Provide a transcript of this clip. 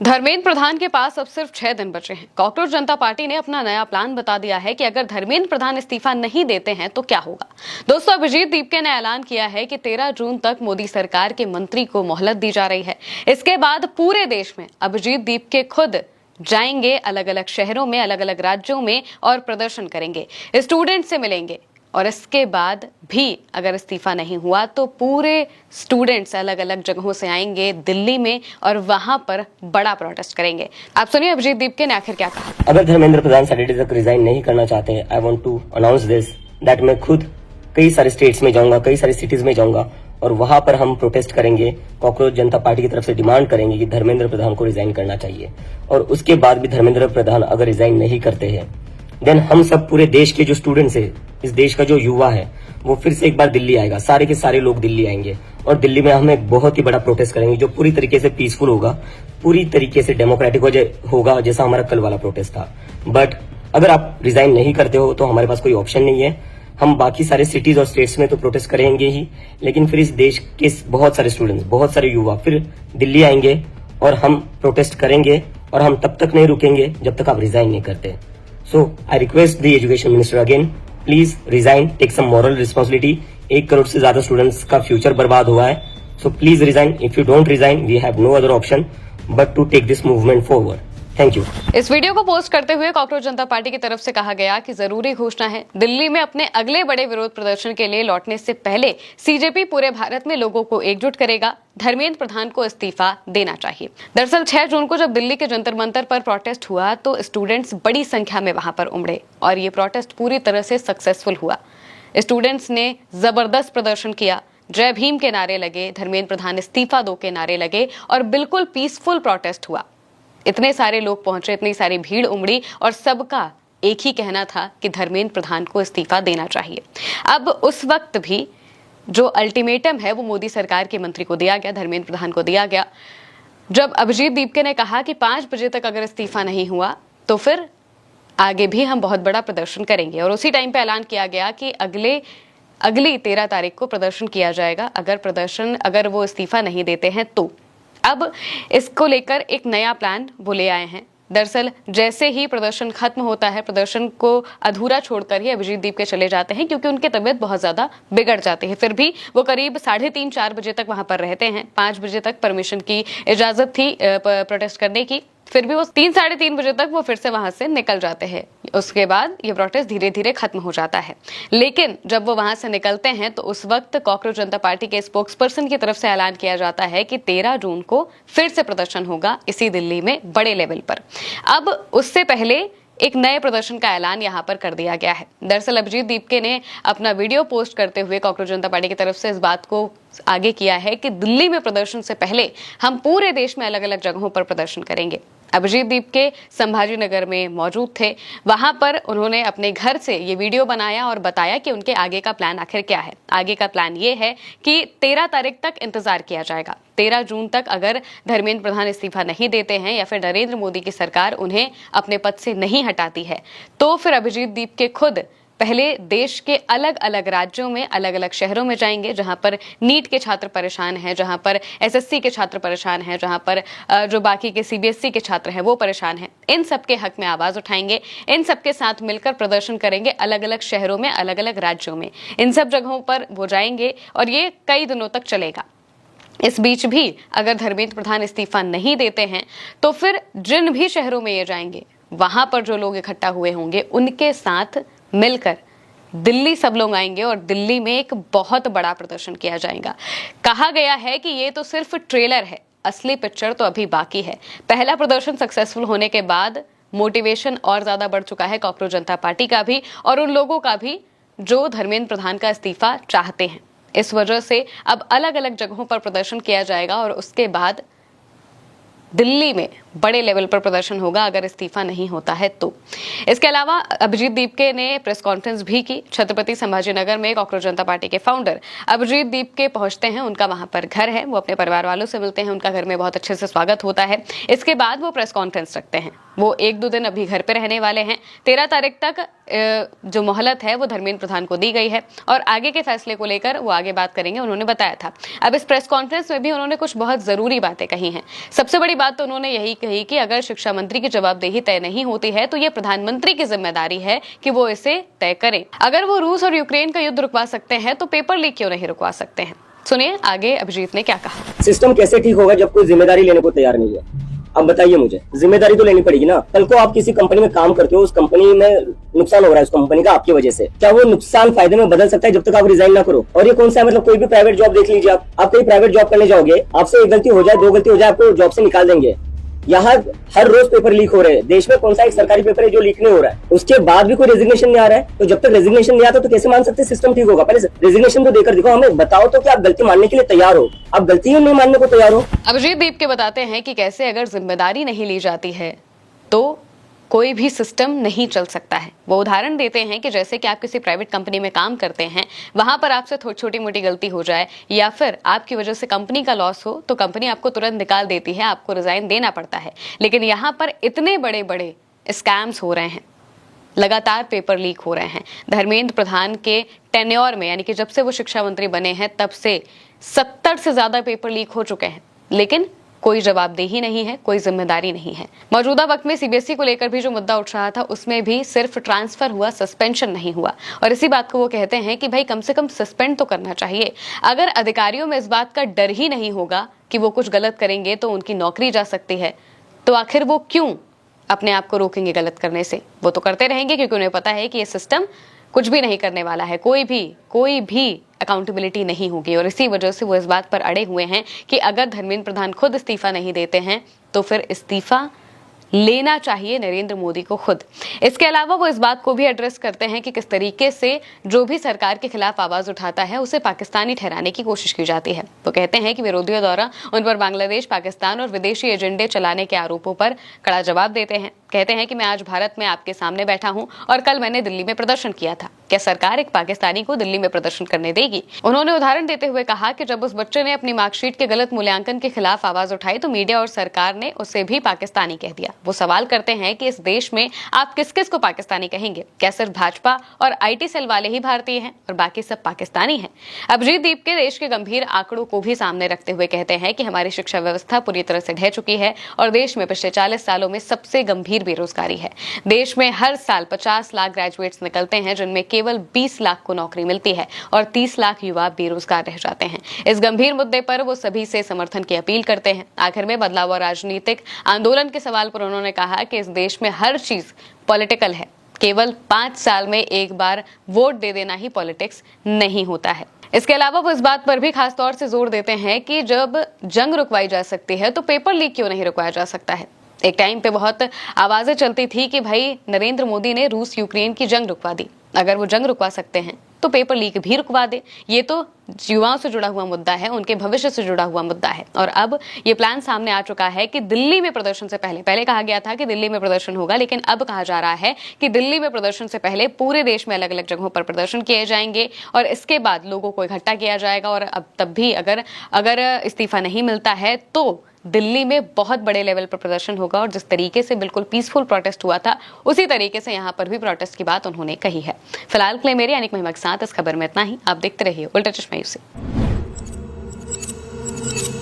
धर्मेंद्र प्रधान के पास अब सिर्फ 6 दिन बचे हैं। कॉकरोच जनता पार्टी ने अपना नया प्लान बता दिया है कि अगर धर्मेंद्र प्रधान इस्तीफा नहीं देते हैं तो क्या होगा। दोस्तों, अभिजीत दीपके ने ऐलान किया है कि 13 जून तक मोदी सरकार के मंत्री को मोहलत दी जा रही है। इसके बाद पूरे देश में अभिजीत दीपके खुद जाएंगे, अलग अलग शहरों में, अलग अलग राज्यों में और प्रदर्शन करेंगे, स्टूडेंट से मिलेंगे। और इसके बाद भी अगर इस्तीफा नहीं हुआ तो पूरे स्टूडेंट्स अलग अलग जगहों से आएंगे दिल्ली में और वहां पर बड़ा प्रोटेस्ट करेंगे। आप सुनिए अभिजीत दीपके ने आखिर क्या कहा। अगर धर्मेंद्र प्रधान सैटरडे तक रिजाइन नहीं करना चाहते, I want to announce this that मैं खुद कई सारे स्टेट्स में जाऊंगा, कई सारी सिटीज में जाऊंगा और वहां पर हम प्रोटेस्ट करेंगे। कॉकरोच जनता पार्टी की तरफ से डिमांड करेंगे कि धर्मेंद्र प्रधान को रिजाइन करना चाहिए। और उसके बाद भी धर्मेंद्र प्रधान अगर रिजाइन नहीं करते हैं, देन हम सब पूरे देश के जो स्टूडेंट्स है, इस देश का जो युवा है, वो फिर से एक बार दिल्ली आएगा। सारे के सारे लोग दिल्ली आएंगे और दिल्ली में हम एक बहुत ही बड़ा प्रोटेस्ट करेंगे जो पूरी तरीके से पीसफुल होगा, पूरी तरीके से डेमोक्रेटिक होगा, जैसा हमारा कल वाला प्रोटेस्ट था। बट अगर आप रिजाइन नहीं करते हो तो हमारे पास कोई ऑप्शन नहीं है। हम बाकी सारे सिटीज और स्टेट्स में तो प्रोटेस्ट करेंगे ही, लेकिन फिर इस देश के बहुत सारे स्टूडेंट्स, बहुत सारे युवा फिर दिल्ली आएंगे और हम प्रोटेस्ट करेंगे और हम तब तक नहीं रुकेंगे जब तक आप रिजाइन नहीं करते। So I request the education minister again, please resign, take some moral responsibility. 1 crore से ज्यादा स्टूडेंट्स का फ्यूचर बर्बाद हुआ है। So please resign. If you don't resign, we have no other option but to take this movement forward. Thank you. इस video को post करते हुए कॉकरोच जनता पार्टी की तरफ से कहा गया कि जरूरी घोषणा है, दिल्ली में अपने अगले बड़े विरोध प्रदर्शन के लिए लौटने से पहले सीजेपी पूरे भारत में लोगों को एकजुट करेगा। धर्मेंद्र प्रधान को इस्तीफा देना चाहिए। दरअसल 6 जून को जब दिल्ली के जंतर मंतर पर प्रोटेस्ट हुआ तो स्टूडेंट्स बड़ी संख्या में वहां पर उमड़े और ये प्रोटेस्ट पूरी तरह से सक्सेसफुल हुआ। स्टूडेंट्स ने जबरदस्त प्रदर्शन किया, जय भीम के नारे लगे, धर्मेंद्र प्रधान इस्तीफा दो के नारे लगे और बिल्कुल पीसफुल प्रोटेस्ट हुआ। इतने सारे लोग पहुंचे, इतनी सारी भीड़ उमड़ी और सबका एक ही कहना था कि धर्मेंद्र प्रधान को इस्तीफा देना चाहिए। अब उस वक्त भी जो अल्टीमेटम है वो मोदी सरकार के मंत्री को दिया गया, धर्मेंद्र प्रधान को दिया गया। जब अभिजीत दीपके ने कहा कि 5 बजे तक अगर इस्तीफा नहीं हुआ तो फिर आगे भी हम बहुत बड़ा प्रदर्शन करेंगे और उसी टाइम पे ऐलान किया गया कि अगली 13 तारीख को प्रदर्शन किया जाएगा अगर वो इस्तीफा नहीं देते हैं तो। अब इसको लेकर एक नया प्लान वो ले आए हैं। दरअसल जैसे ही प्रदर्शन खत्म होता है, प्रदर्शन को अधूरा छोड़कर ही अभिजीत दीपके चले जाते हैं क्योंकि उनकी तबीयत बहुत ज्यादा बिगड़ जाती है। फिर भी वो करीब 3:30-4 बजे तक वहां पर रहते हैं। 5 बजे तक परमिशन की इजाजत थी प्रोटेस्ट करने की, फिर भी वो 3-3:30 बजे तक वो फिर से वहां से निकल जाते हैं। उसके बाद ये प्रोटेस्ट धीरे धीरे खत्म हो जाता है। लेकिन जब वो वहां से निकलते हैं तो उस वक्त कॉकरोच जनता पार्टी के स्पोक्सपर्सन की तरफ से ऐलान किया जाता है कि 13 जून को फिर से प्रदर्शन होगा इसी दिल्ली में बड़े लेवल पर। अब उससे पहले एक नए प्रदर्शन का ऐलान यहां पर कर दिया गया है। दरअसल अभिजीत दीपके ने अपना वीडियो पोस्ट करते हुए कॉकरोच जनता पार्टी की तरफ से इस बात को आगे किया है कि दिल्ली में प्रदर्शन से पहले हम पूरे देश में अलग अलग जगहों पर प्रदर्शन करेंगे। अभिजीत दीपके संभाजी नगर में मौजूद थे। वहां पर उन्होंने अपने घर से ये वीडियो बनाया और बताया कि उनके आगे का प्लान आखिर क्या है। आगे का प्लान ये है कि 13 तारीख तक इंतजार किया जाएगा। 13 जून तक अगर धर्मेंद्र प्रधान इस्तीफा नहीं देते हैं या फिर नरेंद्र मोदी की सरकार उन्हें अपने पद से नहीं हटाती है तो फिर अभिजीत दीपके खुद पहले देश के अलग अलग राज्यों में, अलग अलग शहरों में जाएंगे जहां पर नीट के छात्र परेशान हैं, जहां पर एसएससी के छात्र परेशान हैं, जहां पर जो बाकी के सीबीएसई के छात्र हैं वो परेशान हैं। इन सबके हक में आवाज उठाएंगे, इन सबके साथ मिलकर प्रदर्शन करेंगे अलग अलग शहरों में, अलग अलग राज्यों में। इन सब जगहों पर वो जाएंगे और ये कई दिनों तक चलेगा। इस बीच भी अगर धर्मेंद्र प्रधान इस्तीफा नहीं देते हैं तो फिर जिन भी शहरों में ये जाएंगे वहां पर जो लोग इकट्ठा हुए होंगे उनके साथ मिलकर दिल्ली सब लोग आएंगे और दिल्ली में एक बहुत बड़ा प्रदर्शन किया जाएगा। कहा गया है कि ये तो सिर्फ ट्रेलर है, असली पिक्चर तो अभी बाकी है। पहला प्रदर्शन सक्सेसफुल होने के बाद मोटिवेशन और ज्यादा बढ़ चुका है कॉकरोच जनता पार्टी का भी और उन लोगों का भी जो धर्मेंद्र प्रधान का इस्तीफा चाहते हैं। इस वजह से अब अलग अलग जगहों पर प्रदर्शन किया जाएगा और उसके बाद दिल्ली में बड़े लेवल पर प्रदर्शन होगा अगर इस्तीफा नहीं होता है तो। इसके अलावा अभिजीत दीपके ने प्रेस कॉन्फ्रेंस भी की। छत्रपति संभाजी नगर में कॉकरोच जनता पार्टी के फाउंडर अभिजीत दीपके पहुंचते हैं, उनका वहां पर घर है, वो अपने परिवार वालों से मिलते हैं, उनका घर में बहुत अच्छे से स्वागत होता है। इसके बाद वो प्रेस कॉन्फ्रेंस रखते हैं। वो 1-2 दिन अभी घर पे रहने वाले हैं। 13 तारीख तक जो मोहलत है वो धर्मेंद्र प्रधान को दी गई है और आगे के फैसले को लेकर वो आगे बात करेंगे, उन्होंने बताया था। अब इस प्रेस कॉन्फ्रेंस में भी उन्होंने कुछ बहुत जरूरी बातें कही हैं। सबसे बड़ी बात तो उन्होंने यही कही कि अगर शिक्षा मंत्री की जवाबदेही तय नहीं होती है तो ये प्रधानमंत्री की जिम्मेदारी है कि वो इसे तय करें। अगर वो रूस और यूक्रेन का युद्ध रुकवा सकते हैं तो पेपर लीक क्यों नहीं रुकवा सकते हैं? सुनिए आगे अभिजीत ने क्या कहा। सिस्टम कैसे ठीक होगा जब कोई जिम्मेदारी लेने को तैयार नहीं है? अब बताइए मुझे, जिम्मेदारी तो लेनी पड़ेगी ना। कल को आप किसी कंपनी में काम करते हो, उस कंपनी में नुकसान हो रहा है उस कंपनी का आपकी वजह से, क्या वो नुकसान फायदे में बदल सकता है जब तक आप रिजाइन ना करो? और ये कौन सा है, मतलब कोई भी प्राइवेट जॉब देख लीजिए, आप कोई प्राइवेट जॉब करने जाओगे, आपसे एक गलती हो जाए, 2 गलती हो जाए, आपको जॉब से निकाल देंगे। यहाँ हर रोज पेपर लीक हो रहे हैं। देश में कौन सा एक सरकारी पेपर है जो लीक नहीं हो रहा है? उसके बाद भी कोई रेजिग्नेशन नहीं आ रहा है। तो जब तक रेजिग्नेशन नहीं आता तो कैसे मान सकते सिस्टम ठीक होगा? पहले रेजिग्नेशन तो देकर दिखाओ, हमें बताओ तो कि आप गलती मानने के लिए तैयार हो, आप गलती नहीं मानने को तैयार हो। अभिजीत दीप के बताते हैं कि कैसे अगर जिम्मेदारी नहीं ली जाती है तो कोई भी सिस्टम नहीं चल सकता है। वो उदाहरण देते हैं कि जैसे कि आप किसी प्राइवेट कंपनी में काम करते हैं, वहां पर आपसे छोटी मोटी गलती हो जाए या फिर आपकी वजह से कंपनी का लॉस हो तो कंपनी आपको तुरंत निकाल देती है, आपको रिजाइन देना पड़ता है। लेकिन यहाँ पर इतने बड़े बड़े स्कैम्स हो रहे हैं, लगातार पेपर लीक हो रहे हैं। धर्मेंद्र प्रधान के टेन्योर में, यानी कि जब से वो शिक्षा मंत्री बने हैं तब से 70 से ज्यादा पेपर लीक हो चुके हैं, लेकिन कोई जवाबदेही नहीं है, कोई जिम्मेदारी नहीं है। मौजूदा वक्त में सीबीएसई को लेकर भी जो मुद्दा उठ रहा था उसमें भी सिर्फ ट्रांसफर हुआ, सस्पेंशन नहीं हुआ। और इसी बात को वो कहते हैं कि भाई कम से कम सस्पेंड तो करना चाहिए। अगर अधिकारियों में इस बात का डर ही नहीं होगा कि वो कुछ गलत करेंगे तो उनकी नौकरी जा सकती है, तो आखिर वो क्यों अपने आप को रोकेंगे गलत करने से? वो तो करते रहेंगे क्योंकि उन्हें पता है कि ये सिस्टम कुछ भी नहीं करने वाला है, कोई भी अकाउंटेबिलिटी नहीं होगी। और इसी वजह से वो इस बात पर अड़े हुए हैं कि अगर धर्मेंद्र प्रधान खुद इस्तीफा नहीं देते हैं तो फिर इस्तीफा लेना चाहिए नरेंद्र मोदी को खुद। इसके अलावा वो इस बात को भी एड्रेस करते हैं कि किस तरीके से जो भी सरकार के खिलाफ आवाज उठाता है उसे पाकिस्तानी ठहराने की कोशिश की जाती है। वो कहते हैं कि विरोधियों द्वारा उन पर बांग्लादेश, पाकिस्तान और विदेशी एजेंडे चलाने के आरोपों पर कड़ा जवाब देते हैं। कहते हैं कि मैं आज भारत में आपके सामने बैठा हूं और कल मैंने दिल्ली में प्रदर्शन किया था। क्या सरकार एक पाकिस्तानी को दिल्ली में प्रदर्शन करने देगी? उन्होंने उदाहरण देते हुए कहा कि जब उस बच्चे ने अपनी मार्कशीट के गलत मूल्यांकन के खिलाफ आवाज उठाई तो मीडिया और सरकार ने उसे भी पाकिस्तानी कह दिया। वो सवाल करते हैं कि इस देश में आप किस किस को पाकिस्तानी कहेंगे? क्या सिर्फ भाजपा और IT सेल वाले ही भारतीय हैं और बाकी सब पाकिस्तानी हैं? अभिजीत दीप के देश के गंभीर आंकड़ों को भी सामने रखते हुए कहते हैं कि हमारी शिक्षा व्यवस्था पूरी तरह से ढह चुकी है और देश में पिछले 40 सालों में सबसे गंभीर बेरोजगारी है। देश में हर साल 50 लाख ग्रेजुएट्स निकलते हैं जिनमें केवल 20 लाख को नौकरी मिलती है और 30 लाख युवा बेरोजगार रह जाते हैं। इस गंभीर मुद्दे पर वो सभी से समर्थन की अपील करते हैं। आखिर में बदलाव और राजनीतिक आंदोलन के सवाल पर उन्होंने कहा कि इस देश में हर चीज पॉलिटिकल है, केवल 5 साल में एक बार वोट दे देना ही पॉलिटिक्स नहीं होता है। इसके अलावा वो इस बात पर भी खास तौर से जोर देते हैं कि जब जंग रुकवाई जा सकती है तो पेपर लीक क्यों नहीं रुकवाया जा सकता है? एक टाइम पे बहुत आवाजें चलती थी कि भाई नरेंद्र मोदी ने रूस यूक्रेन की जंग रुकवा दी, अगर वो जंग रुकवा सकते हैं तो पेपर लीक भी रुकवा दे। ये तो युवाओं से जुड़ा हुआ मुद्दा है, उनके भविष्य से जुड़ा हुआ मुद्दा है। और अब ये प्लान सामने आ चुका है कि दिल्ली में प्रदर्शन से पहले कहा गया था कि दिल्ली में प्रदर्शन होगा, लेकिन अब कहा जा रहा है कि दिल्ली में प्रदर्शन से पहले पूरे देश में अलग अलग जगहों पर प्रदर्शन किए जाएंगे और इसके बाद लोगों को इकट्ठा किया जाएगा। और अब तब भी अगर इस्तीफा नहीं मिलता है तो दिल्ली में बहुत बड़े लेवल पर प्रदर्शन होगा। और जिस तरीके से बिल्कुल पीसफुल प्रोटेस्ट हुआ था उसी तरीके से यहाँ पर भी प्रोटेस्ट की बात उन्होंने कही है। फिलहाल के लिए मेरी यानी महिमा के साथ इस खबर में इतना ही। आप देखते रहिए उल्टा चश्मा न्यूज़।